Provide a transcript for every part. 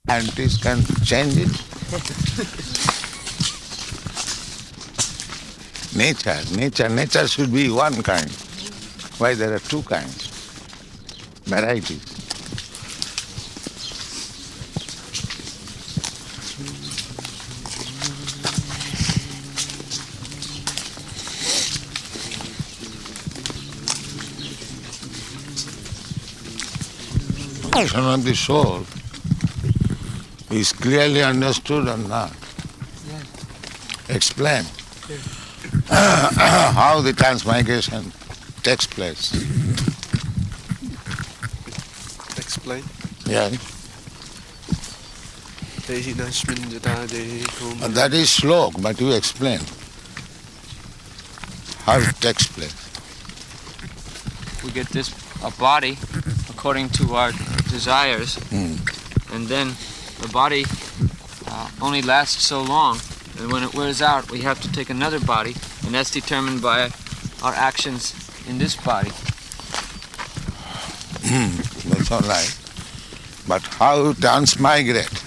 Scientists can change it. Nature should be one kind. Why there are two kinds? Varieties. The function of the soul is clearly understood or not? Yes. Explain how the transmigration takes place. Explain. Yeah. That is slok, but you explain how it takes place. We get a body according to our desires, and then the body only lasts so long, and when it wears out, we have to take another body, and that's determined by our actions in this body. That's all right. But how to transmigrate?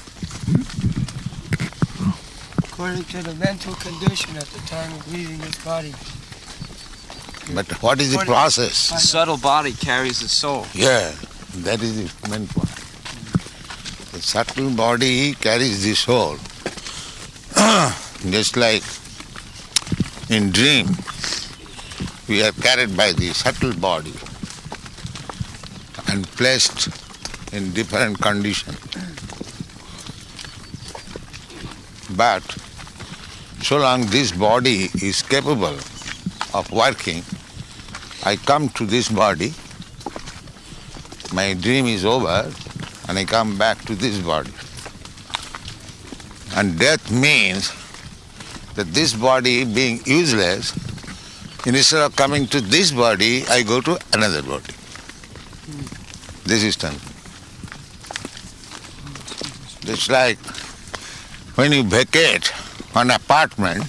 According to the mental condition at the time of leaving this body. But what is the process? The subtle body carries the soul. Yeah, that is the main point. The subtle body carries the soul. Just like in dream, we are carried by the subtle body and placed in different conditions. But so long this body is capable of working, I come to this body, my dream is over, and I come back to this body. And death means that this body being useless, instead of coming to this body, I go to another body. This is done. It's like when you vacate an apartment,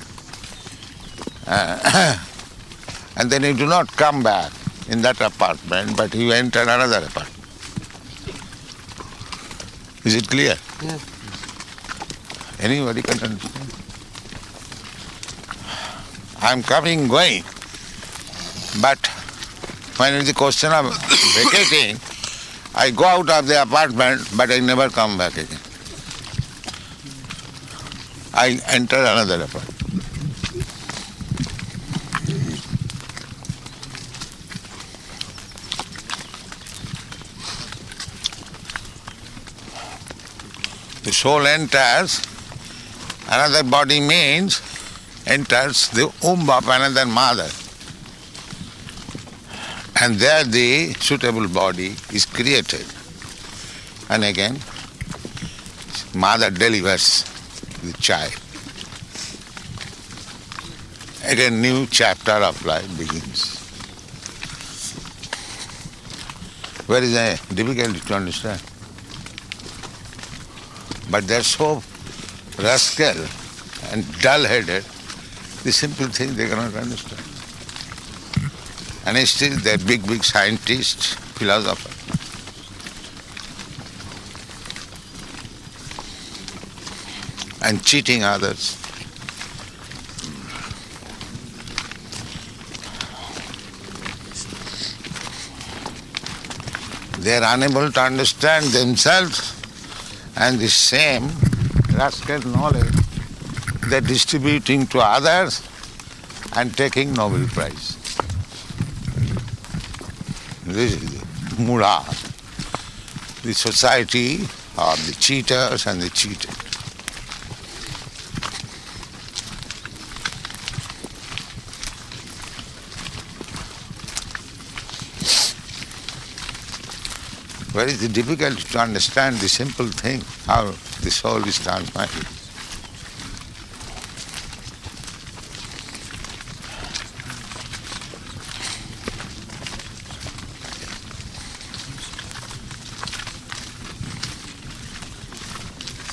and then you do not come back in that apartment, but you enter another apartment. Is it clear? Yes. Anybody can understand. I'm coming, going, but when it's the question of vacating, I go out of the apartment, but I never come back again. I enter another apartment. The soul enters, another body means enters the womb of another mother. And there the suitable body is created. And again, mother delivers the child. Again, new chapter of life begins. Where is the difficulty to understand? But they're so rascal and dull-headed, the simple thing they cannot understand. And still they're big scientists, philosophers. And cheating others. They are unable to understand themselves, and the same rascal knowledge they're distributing to others and taking Nobel Prize. This is the mula, the society of the cheaters and the cheated. Where is the difficulty to understand the simple thing, how the soul is transmigrated?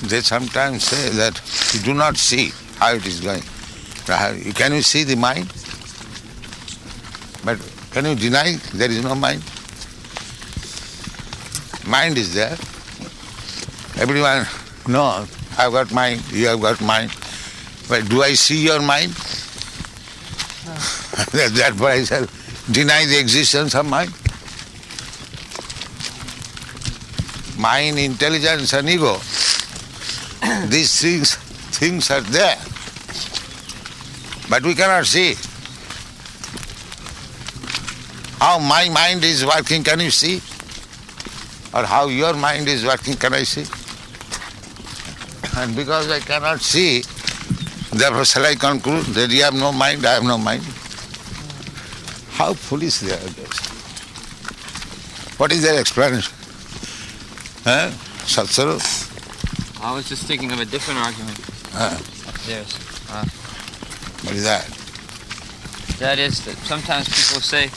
They sometimes say that you do not see how it is going. Can you see the mind? But can you deny there is no mind? Mind is there. Everyone No, I've got mind, you have got mind. But do I see your mind? No. That's why I shall deny the existence of mind. Mind, intelligence and ego. These things are there. But we cannot see. How my mind is working, can you see? Or how your mind is working, can I see? And because I cannot see, therefore shall I conclude that you have no mind, I have no mind? How foolish they are. What is their explanation? Satsuru? I was just thinking of a different argument of theirs. What is that? That is that sometimes people say,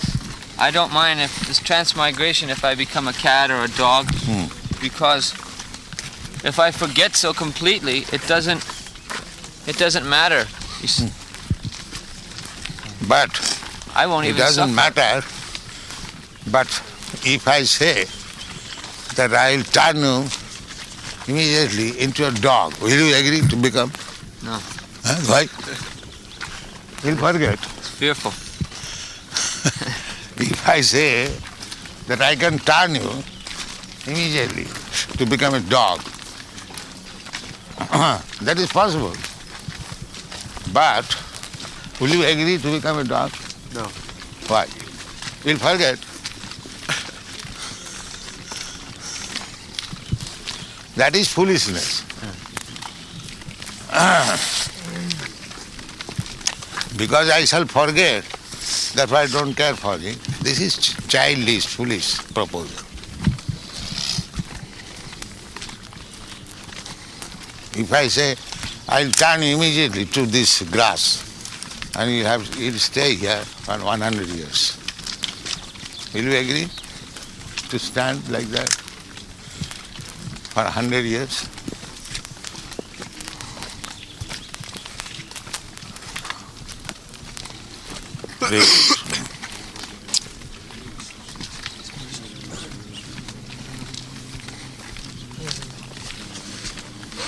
I don't mind if this transmigration if I become a cat or a dog, because if I forget so completely, it doesn't matter. You see, But I won't it even doesn't suffer. matter. But if I say that I will turn you immediately into a dog, will you agree to become? No. Why? You'll forget. It's fearful. If I say that I can turn you immediately to become a dog, that is possible. But will you agree to become a dog? No. Why? You'll forget. That is foolishness. Because I shall forget, therefore I don't care for it. This is childish, foolish proposal. If I say, I'll turn you immediately to this grass, and you'll stay here for 100 years. Will you agree to stand like that for 100 years?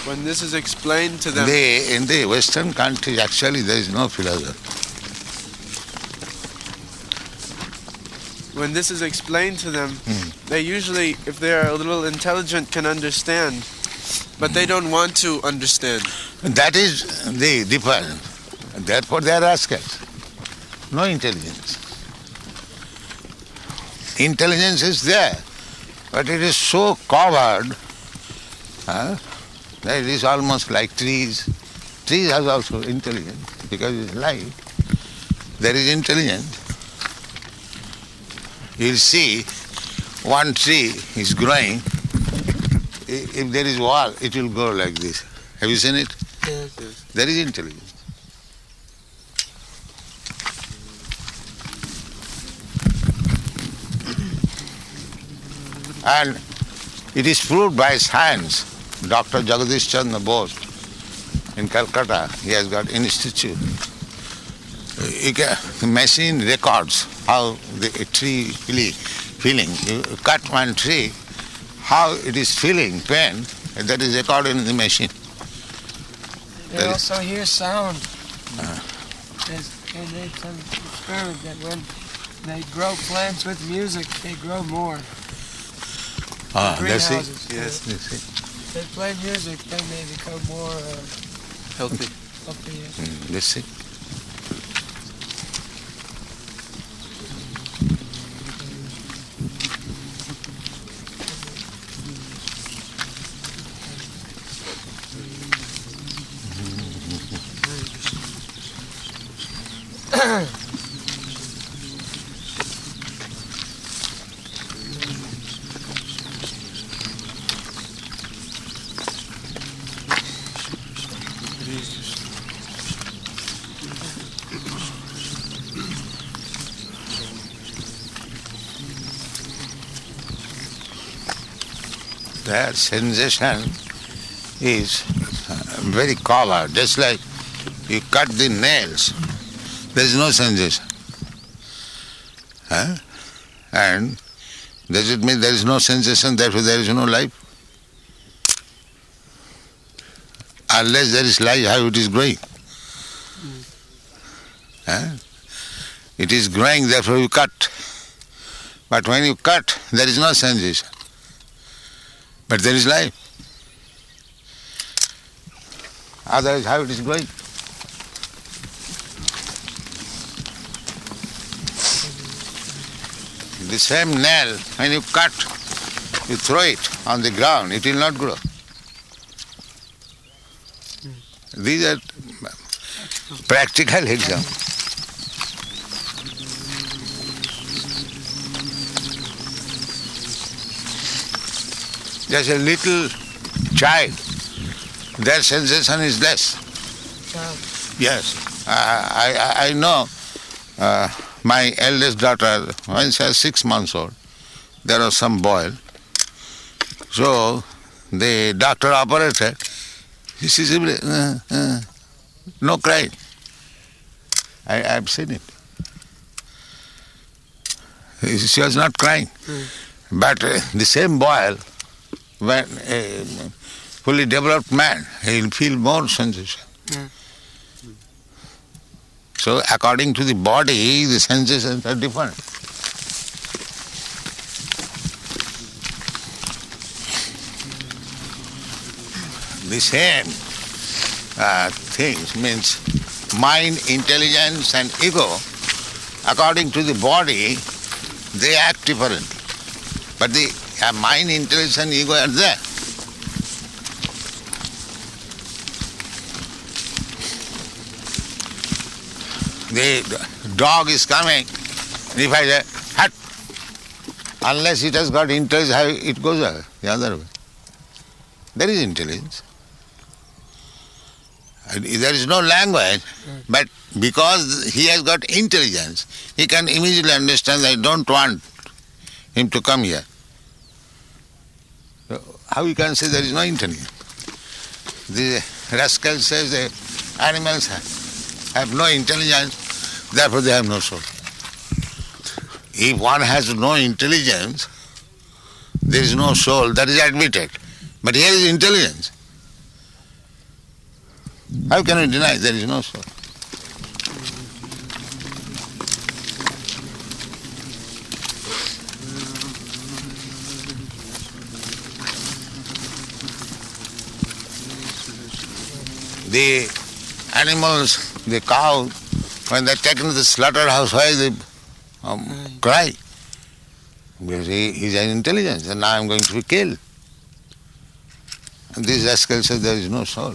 When this is explained to them, In the Western countries, actually, there is no philosophy. when this is explained to them, they usually, if they're a little intelligent, can understand, but they don't want to understand. That is the difference. Therefore, they are rascals. No intelligence. Intelligence is there, but it is so covered that it is almost like trees. Trees are also intelligent because it is light. There is intelligence. You'll see one tree is growing. If there is wall, it will grow like this. Have you seen it? Yes. There is intelligence. And it is proved by science. Dr. Jagadish Chandra Bose in Calcutta, he has got institute. The machine records how the tree feeling. You cut one tree, how it is feeling pain, and that is recorded in the machine. They also hear sound. They made some experiment that when they grow plants with music, they grow more. That's it. Greenhouses. Yes. That's it. If they play music, then they become more Healthy. healthy. That's it. Their sensation is very covered, just like you cut the nails, there is no sensation. And does it mean there is no sensation, therefore there is no life? Unless there is life, how it is growing? It is growing, therefore you cut. But when you cut, there is no sensation. But there is life. Otherwise, how it is growing? The same nail, when you cut, you throw it on the ground, it will not grow. These are practical examples. Just a little child, their sensation is less. Child. Yes. I know my eldest daughter, when she was 6 months old, there was some boil. So the doctor operated. She simply, no crying. I've seen it. She was not crying. But the same boil, when a fully developed man, he will feel more sensation. So according to the body, the sensations are different. The same things means mind, intelligence and ego, according to the body, they act differently. But the mind, intelligence and ego are there. The dog is coming, if I say, hut, unless it has got intelligence, it goes the other way. There is intelligence. There is no language, but because he has got intelligence, he can immediately understand that I don't want him to come here. So how you can say there is no intelligence? The rascal says the animals have no intelligence, therefore they have no soul. If one has no intelligence, there is no soul, that is admitted. But here is intelligence. How can we deny there is no soul? The animals, the cow, when they are taken to the slaughterhouse, why they cry? Because he is an intelligence, and now I am going to be killed. And this rascal says there is no soul.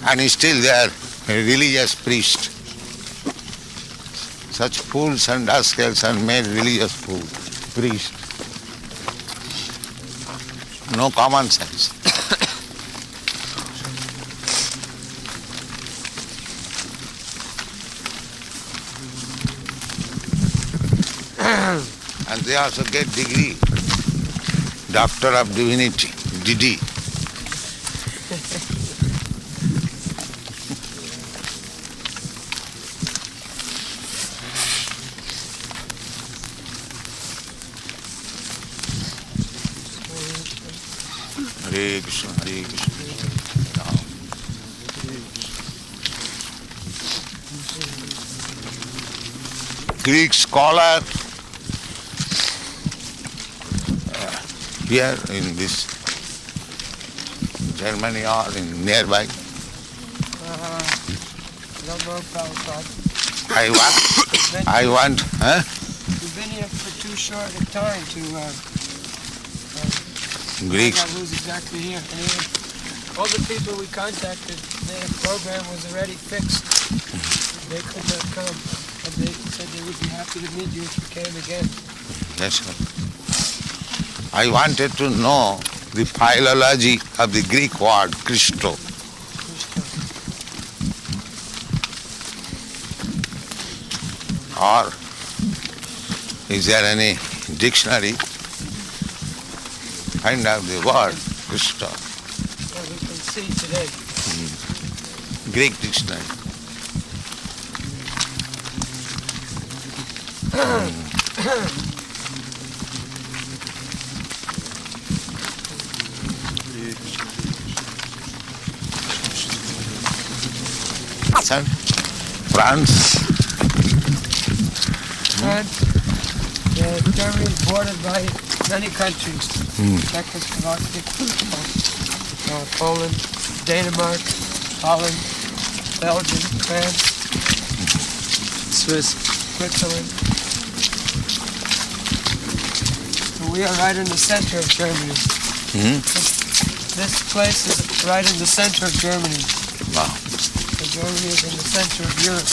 And still they are religious priests. Such fools and rascals are made religious priests. No common sense. And they also get degree, Doctor of Divinity, DD. Hare Krishna, Hare Krishna. Greek scholar here in this Germany or in nearby. Don't know Prabhupada. I want, We've been here for too short a time to Greeks. find out who's exactly here. And even all the people we contacted, their program was already fixed. They could not come. And they said they would be happy to meet you if you came again. Yes, sir. I wanted to know the philology of the Greek word Christo. Or is there any dictionary? Find out the word Christo. Well, we can see today. Greek dictionary. Percent? France? France, Germany is bordered by many countries. Czechoslovakia, Poland, Denmark, Holland, Belgium, France, Switzerland. So we are right in the center of Germany. This place is right in the center of Germany. Wow. So Germany is in the center of Europe.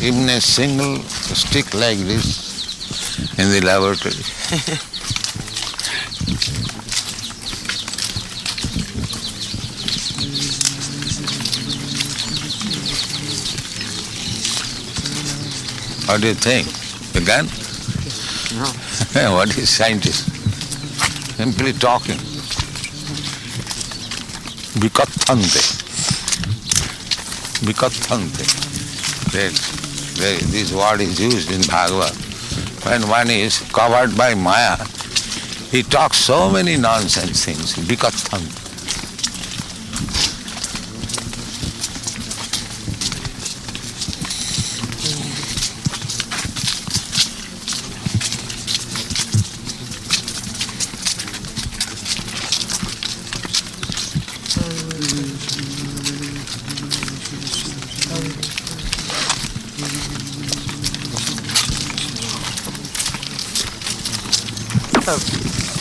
Even a single stick like this in the laboratory. What do you think? You can? No. What is scientist? Simply talking. Vikathante. Vikathante. This word is used in Bhagavad. When one is covered by Maya, he talks so many nonsense things. Vikathante.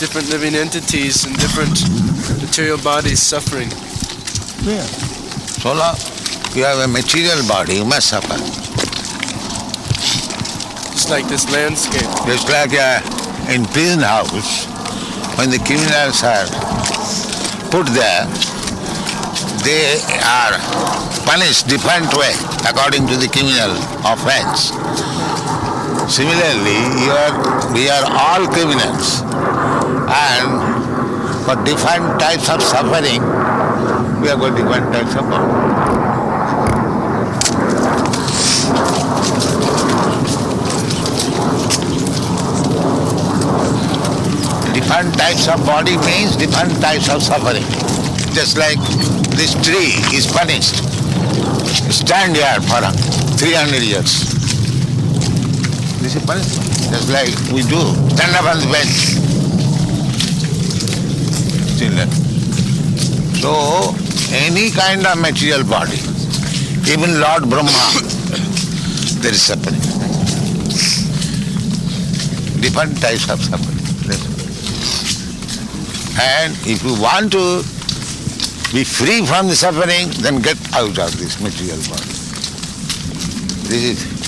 Different living entities and different material bodies suffering. Yeah. So long you have a material body, you must suffer. It's like this landscape. Just like in prison house, when the criminals are put there, they are punished different way according to the criminal offense. Similarly, we are all criminals, and for different types of suffering, we have got different types of body. Different types of body means different types of suffering. Just like this tree is punished. Stand here for 300 years. This is punishment. Just like we do. Stand up on the bench. Children. So, any kind of material body, even Lord Brahma, there is suffering. Different types of suffering. And if you want to be free from the suffering, then get out of this material body. This is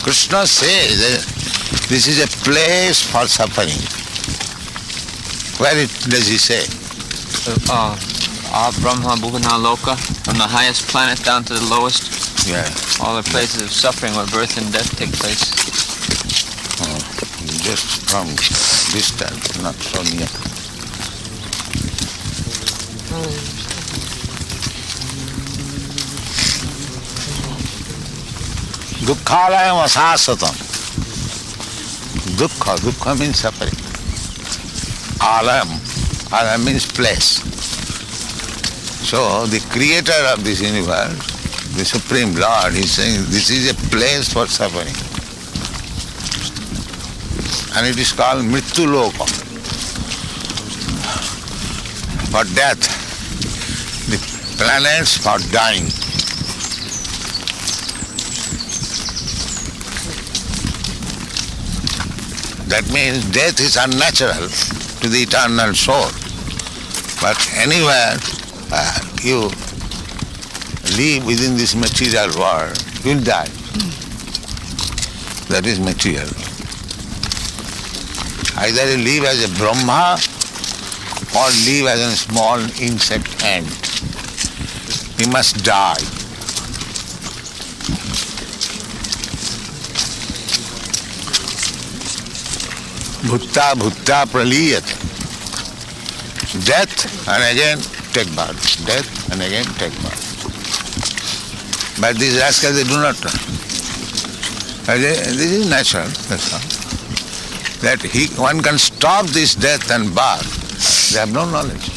Krishna says this is a place for suffering. Where does he say? Brahma, Bhuvana, Loka, from the highest planet down to the lowest. Yeah. All the places of suffering where birth and death take place. Just from distance, not so near. Dukkhalayam asasatam. Dukkha means suffering. Alayam means place. So the creator of this universe, the Supreme Lord, is saying this is a place for suffering. And it is called Mrityu Loka. For death. The planets for dying. That means death is unnatural to the eternal soul. But anywhere you live within this material world, you will die. That is material. Either you live as a Brahma or live as a small insect ant. You must die. Bhutta bhutta praliyate. Death and again take birth. Death and again take birth. But these rascals, they do not know. This is natural, that's all. That one can stop this death and birth. They have no knowledge.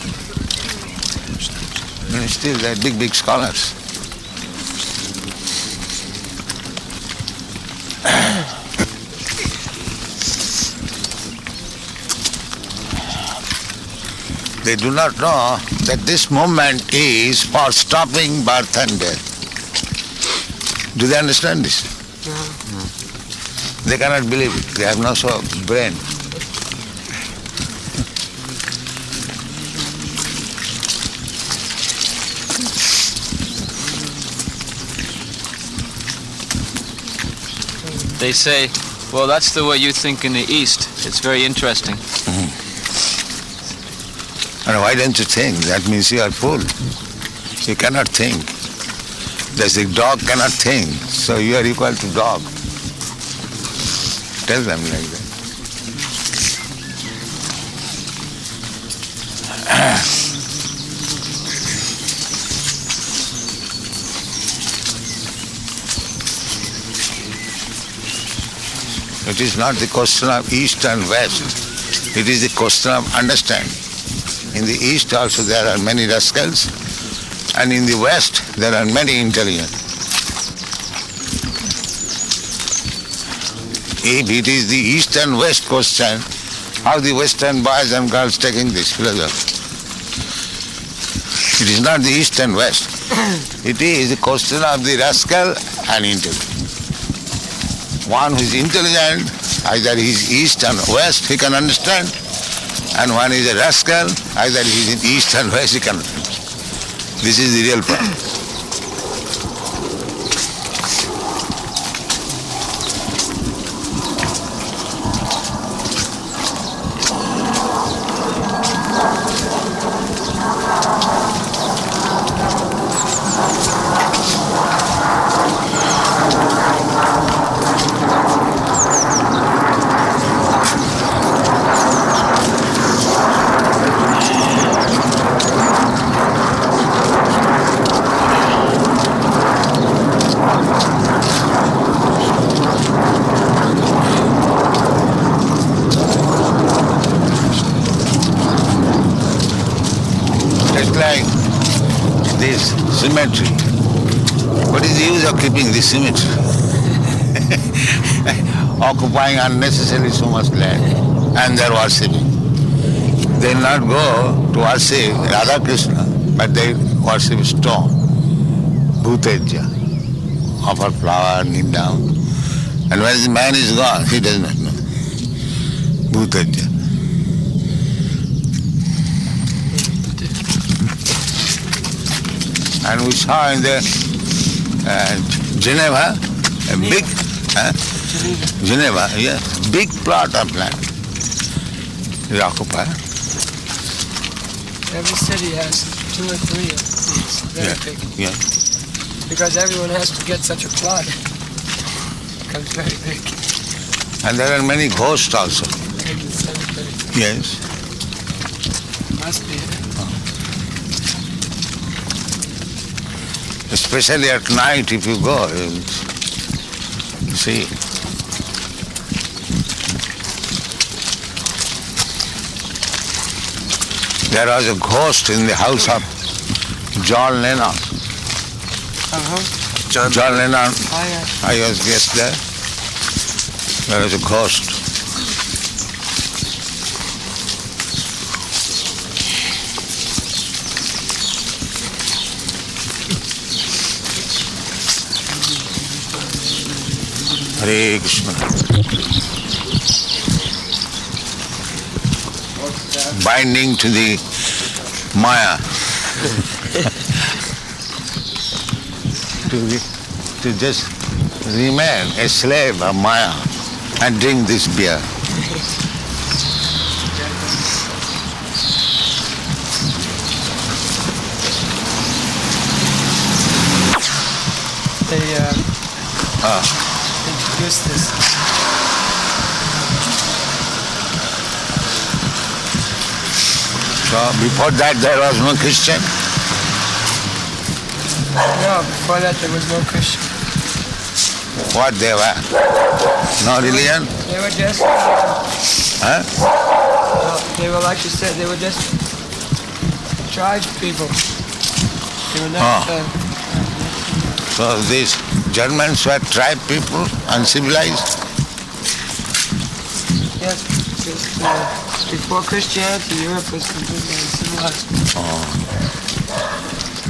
And still they are big scholars. They do not know that this movement is for stopping birth and death. Do they understand this? They cannot believe it. They have no brain. They say, well, that's the way you think in the East. It's very interesting. And why don't you think? That means you are fool. You cannot think. Just a dog cannot think, so you are equal to dog. Tell them like that. It is not the question of East and West. It is the question of understanding. In the East also there are many rascals, and in the West there are many intelligent. If it is the East and West question, how the Western boys and girls taking this philosophy? It is not the East and West. It is the question of the rascal and intelligent. One who is intelligent, either he is East and West, he can understand. And one is a rascal, either he is in East and West, he cannot understand. This is the real problem. Symmetry. What is the use of keeping this symmetry? Occupying unnecessarily so much land, and they are worshipping. They will not go to worship Radha Krishna, but they worship stone, Bhuteja, offer flower, kneel down. And when the man is gone, he does not know. Bhuteja. And we saw in the Geneva, a big, Geneva, yes, big plot of land is occupied. Every city has 2 or 3 of these, very big. Yeah. Because everyone has to get such a plot. It becomes very big. And there are many ghosts also. In the cemetery. Yes. Must be. Especially at night, if you go, you see. There was a ghost in the house of John Lennon. John Lennon, I was guest there. There was a ghost. Hare Krishna. Binding to the Maya. to just remain a slave of Maya and drink this beer. They introduced this. So before that there was no Christian? No, before that there was no Christian. What they were? No religion? They were just, Huh? they were like you said, they were just tribe people. They were not, So these Germans were tribe people, uncivilized? yes, just, before Christianity, Europe was completely uncivilized.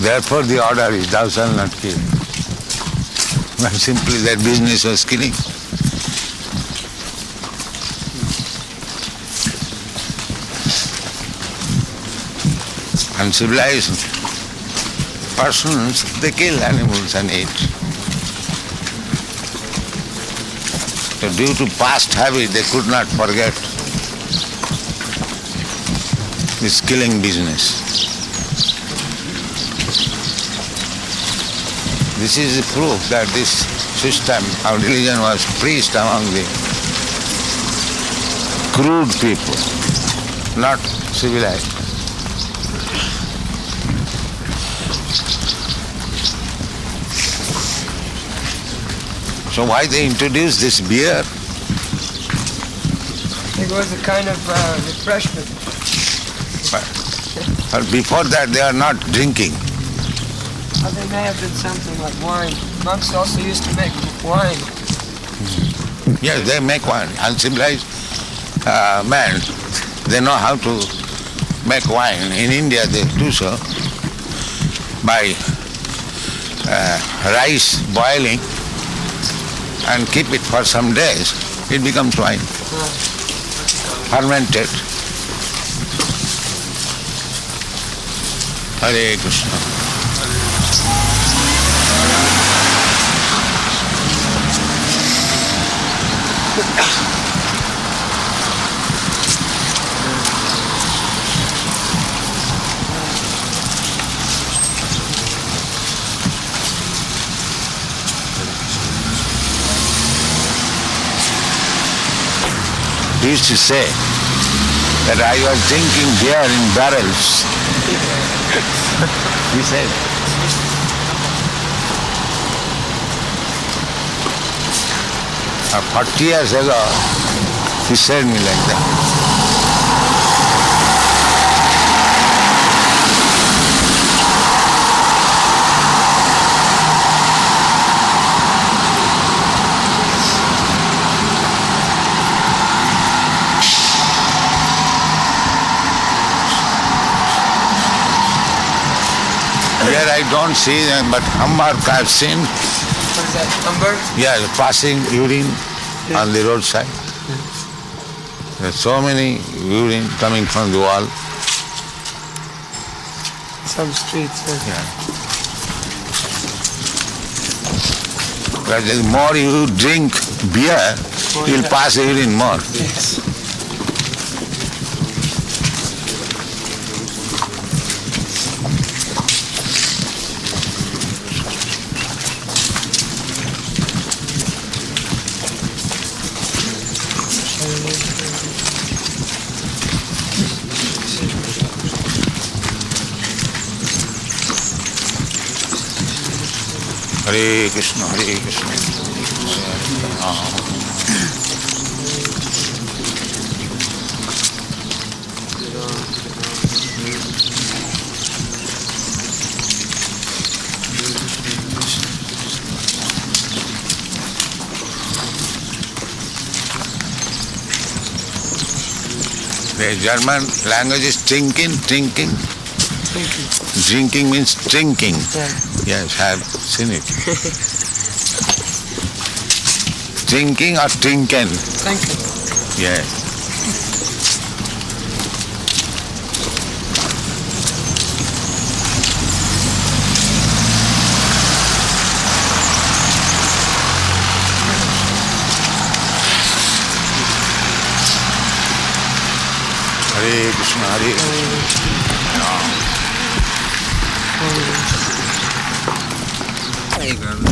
Therefore the order is thou shalt not kill. But simply their business was killing. Uncivilized persons, they kill animals and eat. So due to past habit, they could not forget this killing business. This is the proof that this system of religion was preached among the crude people, not civilized. So why they introduced this beer? It was a kind of refreshment. But before that they are not drinking. Or they may have been something like wine. Monks also used to make wine. Yes, they make wine. Uncivilized men, they know how to make wine. In India they do so by rice boiling and keep it for some days. It becomes wine, fermented. Hare Krishna. He used to say that I was drinking beer in barrels. He said. 40 years ago, he said me like that. Here I don't see them, but Hamburg I've seen. What is that, Hamburg? Yeah, passing urine on the roadside. There's so many urine coming from the wall. Some streets. Yeah. But the more you drink beer, you'll pass urine more. Yes. Hare Krishna, Hare Krishna. The German language is trinking. Drinking means drinking. Yeah. Yes, I have seen it. Drinking or trinken? Trinken. Yes. Krishna, Hare Krishna.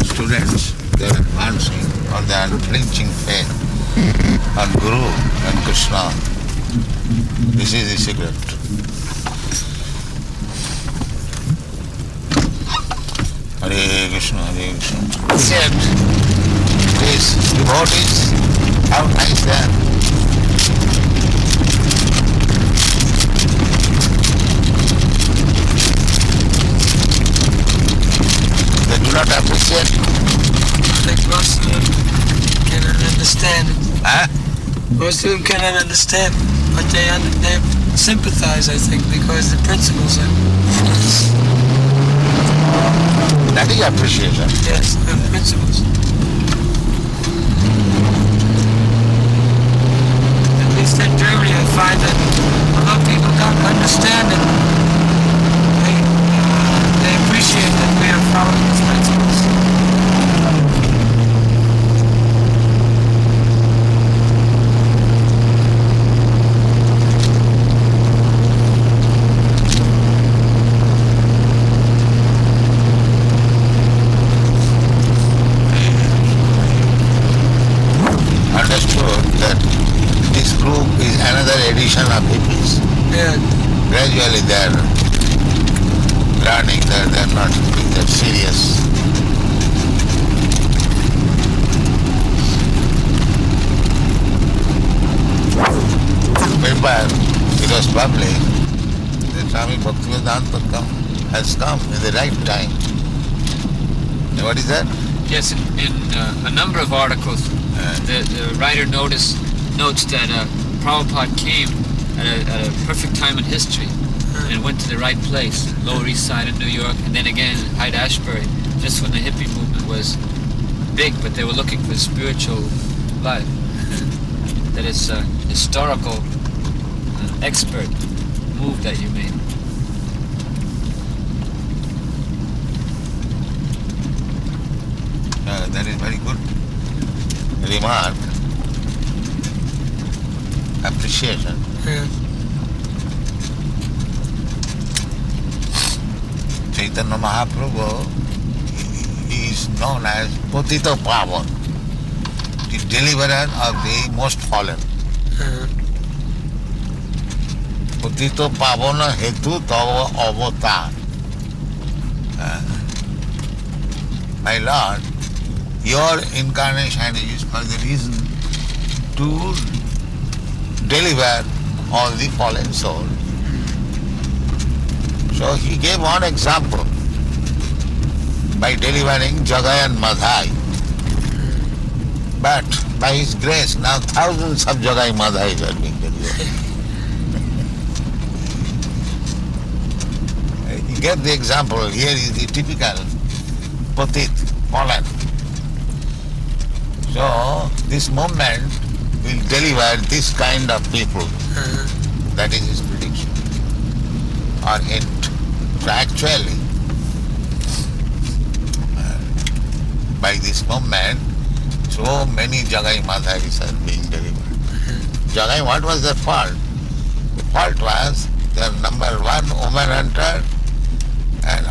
Students, they are advancing on the unflinching faith on Guru and Krishna. This is the secret. Hare Krishna, Hare Krishna. Yet, these devotees, how nice they are. They do not appreciate. Like most of them cannot understand. Huh? Most of them cannot understand, but they sympathize, I think, because the principles are. That is appreciation. Yes, the principles. At least in Germany, I find that although people don't understand it, they appreciate that we are following these principles. Edition of hippies. Yeah. Gradually they are learning that they are not that serious. Remember, it was public that Swami Bhaktivedanta has come at the right time. What is that? Yes, in a number of articles, the writer notes that Prabhupada came at a perfect time in history and went to the right place, Lower East Side of New York, and then again in Hyde-Ashbury, just when the hippie movement was big, but they were looking for spiritual life. That is a historical, expert move that you made. That is very good remark. Appreciation. Yeah. Chaitanya Mahaprabhu is known as Patita Pavan, the deliverer of the most fallen. Patita Pavana Hetu Tava Avatar. My Lord, your incarnation is for the reason to deliver all the fallen souls. So he gave one example by delivering Jagai and Madhai. But by his grace, now thousands of Jagai Madhais are being delivered. He gave the example, here is the typical patit, fallen. So this movement will deliver this kind of people. That is his prediction or hint. So actually, by this movement, so many Jagai Madhais are being delivered. Jagai, what was the fault? The fault was their number one, woman hunter, and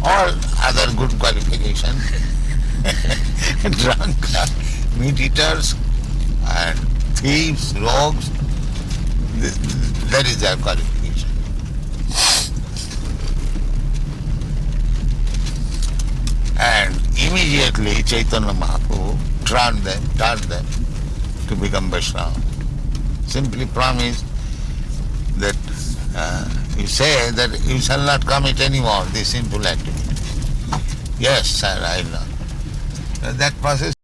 all other good qualifications. Drunk, meat eaters, and thieves, rogues. That is their qualification. And immediately Chaitanya Mahaprabhu turned them to become Vaishnava. Simply promised that you say that you shall not commit anymore this sinful activity. Yes, sir, I know. That process